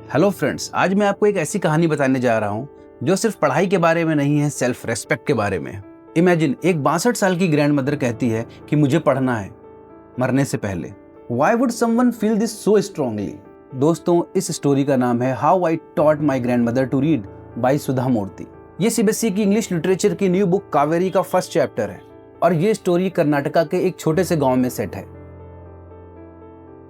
Hello friends, आज मैं आपको एक ऐसी कहानी बताने जा रहा हूँ जो सिर्फ पढ़ाई के बारे में नहीं है, सेल्फ रेस्पेक्ट के बारे में। इमेजिन एक 62 साल की ग्रैंड मदर कहती है कि मुझे पढ़ना है मरने से पहले। Why would someone feel this so strongly? दोस्तों, इस स्टोरी का नाम है how I taught my grandmother to read by Sudha Murthy. ये सीबीएसई की इंग्लिश लिटरेचर की न्यू बुक कावेरी का फर्स्ट चैप्टर है और ये स्टोरी कर्नाटका के एक छोटे से गांव में सेट है।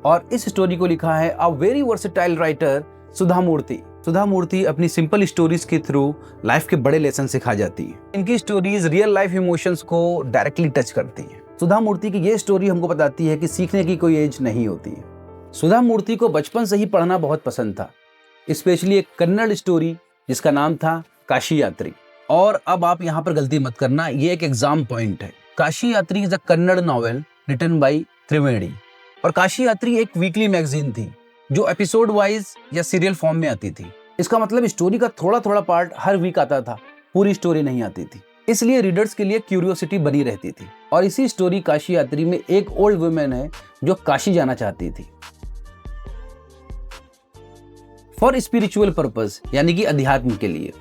और इस स्टोरी को लिखा है अ वेरी वर्सेटाइल राइटर सुधा मूर्ति। सुधा मूर्ति अपनी सिंपल स्टोरीज के थ्रू लाइफ के बड़े लेसन सिखा जाती है। इनकी स्टोरीज रियल लाइफ इमोशंस को डायरेक्टली टच करती हैं। सुधा मूर्ति की ये स्टोरी हमको बताती है कि सीखने की कोई एज नहीं होती है। सुधा मूर्ति को बचपन से ही पढ़ना बहुत पसंद था, स्पेशली एक कन्नड़ स्टोरी जिसका नाम था काशी यात्री। और अब आप यहाँ पर गलती मत करना, ये एक एग्जाम पॉइंट है। Kashi Yatri is a Kannada novel written by Triveni. और काशी यात्री एक वीकली मैगजीन थी जो एपिसोड वाइज या सीरियल फॉर्म में आती थी। इसका मतलब स्टोरी का थोड़ा थोड़ा पार्ट हर वीक आता था, पूरी स्टोरी नहीं आती थी। इसलिए रीडर्स के लिए क्यूरियोसिटी बनी रहती थी। और इसी स्टोरी काशी यात्री में एक ओल्ड वुमेन है जो काशी जाना चाहती थी फॉर स्पिरिचुअल पर्पस, यानी कि अध्यात्म के लिए।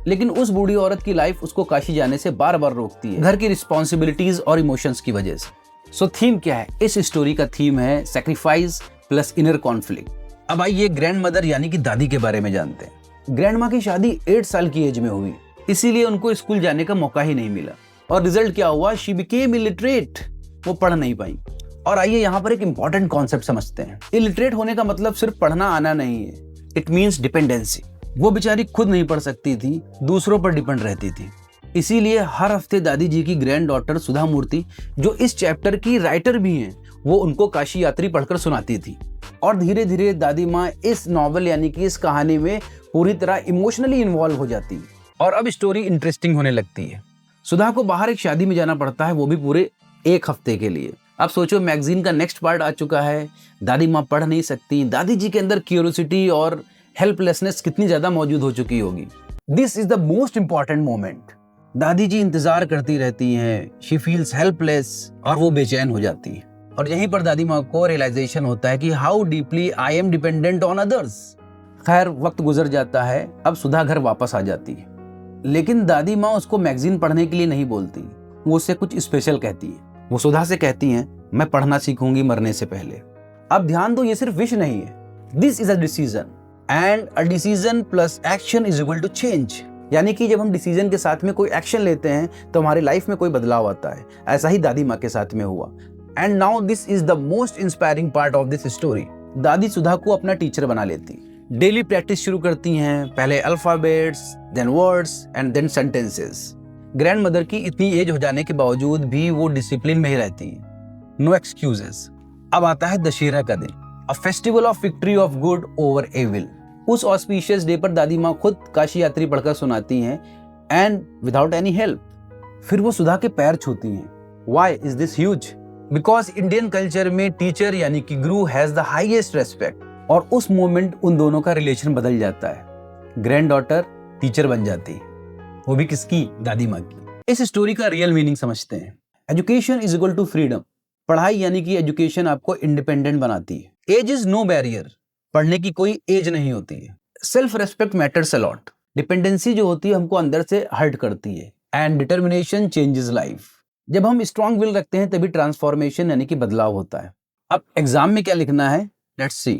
लेकिन उस बूढ़ी औरत की लाइफ उसको काशी जाने से बार बार रोकती है, घर की रिस्पॉन्सिबिलिटीज और इमोशंस की वजह से। सो थीम क्या है? इस स्टोरी का थीम है सैक्रिफाइस प्लस इनर कॉन्फ्लिक्ट। अब आइए ग्रैंड मदर यानी कि दादी के बारे में जानते हैं। ग्रैंड माँ की शादी 8 साल की एज में हुई, इसीलिए उनको स्कूल जाने का मौका ही नहीं मिला। और रिजल्ट क्या हुआ? She became illiterate. वो पढ़ नहीं पाई। और आइए यहाँ पर एक इंपॉर्टेंट कॉन्सेप्ट समझते हैं। इलिटरेट होने का मतलब सिर्फ पढ़ना आना नहीं है, इट मीन्स डिपेंडेंसी। वो बेचारी खुद नहीं पढ़ सकती थी, दूसरों पर डिपेंड रहती थी। इसीलिए हर हफ्ते दादी जी की ग्रैंड डॉटर सुधा मूर्ति, जो इस चैप्टर की राइटर भी हैं, वो उनको काशी यात्री पढ़कर सुनाती थी। और धीरे धीरे दादी माँ इस नॉवेल यानी कि इस कहानी में पूरी तरह इमोशनली इन्वॉल्व हो जाती है। और अब स्टोरी इंटरेस्टिंग होने लगती है। सुधा को बाहर एक शादी में जाना पड़ता है, वो भी पूरे 1 हफ्ते के लिए। अब सोचो, मैगजीन का नेक्स्ट पार्ट आ चुका है, दादी माँ पढ़ नहीं सकती। दादी जी के अंदर क्यूरियोसिटी और हेल्पलेसनेस कितनी ज्यादा मौजूद हो चुकी होगी। This is the most important moment. दादी जी इंतजार करती रहती हैं, शी फील्स हेल्पलेस, और वो बेचैन हो जाती है। और यहीं पर दादी माँ को रियलाइजेशन होता है कि how deeply I am dependent on others. खैर, वक्त गुजर जाता है, अब सुधा घर वापस आ जाती है। लेकिन दादी माँ उसको मैगजीन पढ़ने के लिए नहीं बोलती, वो उससे कुछ स्पेशल कहती है। वो सुधा से कहती हैं, मैं पढ़ना सीखूंगी मरने से पहले। अब ध्यान दो, ये सिर्फ विश नहीं है, this is a decision, and a decision plus action is equal to change. यानी कि जब हम डिसीजन के साथ में कोई एक्शन लेते हैं तो हमारी लाइफ में कोई बदलाव आता है। ऐसा ही दादी माँ के साथ में हुआ। And now this is the most inspiring part of this story. दादी सुधा को अपना टीचर बना लेती, डेली प्रैक्टिस शुरू करती हैं, पहले alphabets, then words and then sentences. Grand mother की इतनी एज हो जाने के बावजूद भी वो डिसिप्लिन में ही रहती है, नो एक्सक्यूजेस। अब आता है दशहरा का दिन, a festival of victory of good over evil. उस ऑस्पिशियस डे पर दादी माँ खुद काशी यात्री पढ़कर सुनाती हैं, एंड विदाउट एनी हेल्प। फिर वो सुधा के पैर छूती हैं। Why is this huge? Because Indian culture में टीचर यानी कि गुरु हैज द हाईएस्ट रेस्पेक्ट। और उस मोमेंट उन दोनों का रिलेशन बदल जाता है। ग्रैंड डॉटर टीचर बन जाती है, वो भी किसकी? दादी माँ की। इस स्टोरी का रियल मीनिंग समझते हैं। Education is equal to freedom. पढ़ाई यानी कि एजुकेशन आपको इंडिपेंडेंट बनाती है। एज इज नो बैरियर, पढ़ने की कोई एज नहीं होती है। Self respect matters a lot. Dependency जो होती है हमको अंदर से हर्ट करती है, एंड डिटर्मिनेशन चेंजेस लाइफ। जब हम स्ट्रॉन्ग विल रखते हैं तभी ट्रांसफॉर्मेशन यानी कि बदलाव होता है। अब एग्जाम में क्या लिखना है, let's see.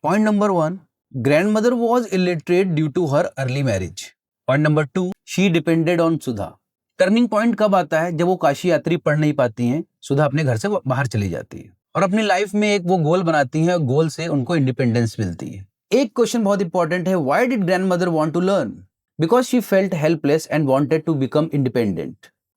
Point number 1, grand mother was illiterate due to her early marriage. Point number 2, she depended on Sudha. Turning point कब आता है? जब वो काशी यात्री पढ़ नहीं पाती हैं, सुधा अपने घर से बाहर चली जाती है और अपनी लाइफ में एक वो गोल बनाती है, और गोल से उनको इंडिपेंडेंस मिलती है। एक क्वेश्चन बहुत इंपॉर्टेंट है, why did grand mother want to learn? Because she felt helpless and wanted to become independent.